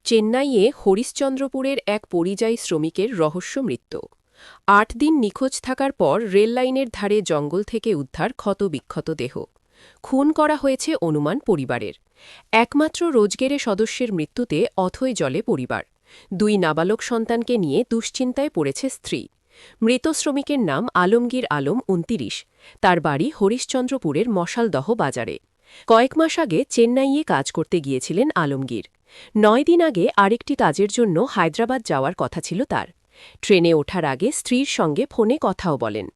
চেন্নাইয়ে হরিশ্চন্দ্রপুরের এক পরিযায়ী শ্রমিকের রহস্য মৃত্যু। ৮ দিন নিখোঁজ থাকার পর রেললাইনের ধারে জঙ্গল থেকে উদ্ধার ক্ষতবিক্ষত দেহ। খুন করা হয়েছে অনুমান পরিবারের। একমাত্র রোজগেরে সদস্যের মৃত্যুতে অথৈ জলে পরিবার। ২ নাবালক সন্তানকে নিয়ে দুশ্চিন্তায় পড়েছে স্ত্রী। মৃত শ্রমিকের নাম আলমগীর আলম ২৯। তার বাড়ি হরিশ্চন্দ্রপুরের মশালদহ বাজারে। কয়েক মাস আগে চেন্নাইয়ে কাজ করতে গিয়েছিলেন আলমগীর। ৯ দিন আগে আরেকটি কাজের জন্য হায়দ্রাবাদ যাওয়ার কথা ছিল তার। ট্রেনে ওঠার আগে স্ত্রীর সঙ্গে ফোনে কথাও বলেন,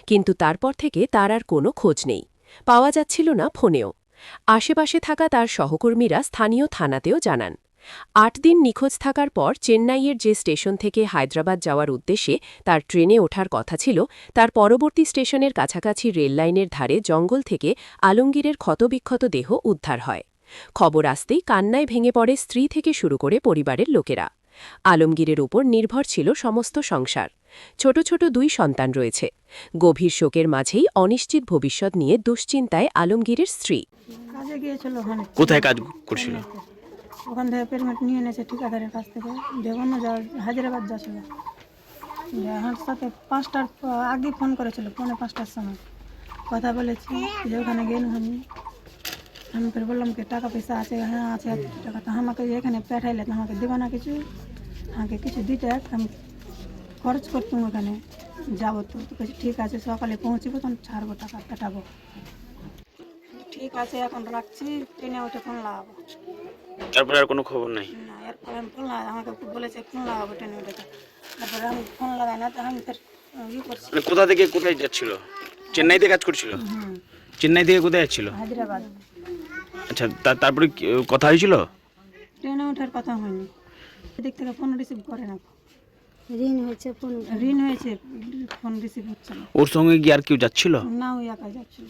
কিন্তু তারপর থেকে তার আর কোনো খোঁজ নেই। পাওয়া যাচ্ছিল না ফোনেও। আশেপাশে থাকা তার সহকর্মীরা স্থানীয় থানাতেও জানান। ৮ দিন নিখোঁজ থাকার পর চেন্নাইয়ের যে স্টেশন থেকে হায়দ্রাবাদ যাওয়ার উদ্দেশ্যে তার ট্রেনে ওঠার কথা ছিল, তার পরবর্তী স্টেশনের কাছাকাছি রেললাইনের ধারে জঙ্গল থেকে আলমগীরের ক্ষতবিক্ষত দেহ উদ্ধার হয়। খবর আসতেই কান্নায় ভেঙে পড়ে স্ত্রী থেকে শুরু করে পরিবারের লোকেরা। আলমগীরের উপর নির্ভর ছিল সমস্ত সংসার। ছোট ছোট ২ সন্তান রয়েছে। গভীর শোকের মাঝেই অনিশ্চিত ভবিষ্যৎ নিয়ে দুশ্চিন্তায় আলমগীরের স্ত্রী। কাজে গিয়েছিল ওখানে, কোথায় কাজ করছিল? ওখান থেকে পেমেন্ট নিয়ে এনেছে ঠিকাদারের কাছ থেকে। দেখুন না, হায়দ্রাবাদ যাচ্ছিল। আমার সাথে ৫টার আগে ফোন করেছিল, ৪:৫টার সময় কথা বলেছি যে ওখানে গেল। আমি ফের বললাম কি টাকা পয়সা আছে? হ্যাঁ আছে টাকা। তো আমাকে এখানে পাঠাইলে তো আমাকে দেবে না কিছু, আমাকে কিছু দিতে, আমি খরচ করতাম ওখানে যাবো। তো কিছু ঠিক আছে, সকালে পৌঁছবো তখন ছাড়বো, টাকা পাঠাবো। ঠিক আছে, এখন রাখছি, ট্রেনে উঠে ফোন লাগাবো। তারপরে আর কোনো খবর নাই? না, এরপরে আমি ফোন লাগাই, আমাকে বলেছে ফোন লাগাবো ট্রেনে উঠে। তারপরে আমি ফোন লাগাই না, তো আমি ফের করছি। মানে কোথা থেকে কোথায় যাচ্ছিল? চেন্নাইতে কাজ করছিল? চেন্নাই থেকে কোথায় যাচ্ছিল? হায়দ্রাবাদ। আচ্ছা, তারপরে কথা হয়েছিল? ট্রেনে ওঠার কথা হয়নি। এদিক থেকে ফোন রিসিভ করে না। ঋণ হয়েছে ফোন ঋণ হয়েছে, ফোন রিসিভ হচ্ছে না। ওর সঙ্গে কি আর কেউ যাচ্ছিল? না, ওই একাই যাচ্ছিল।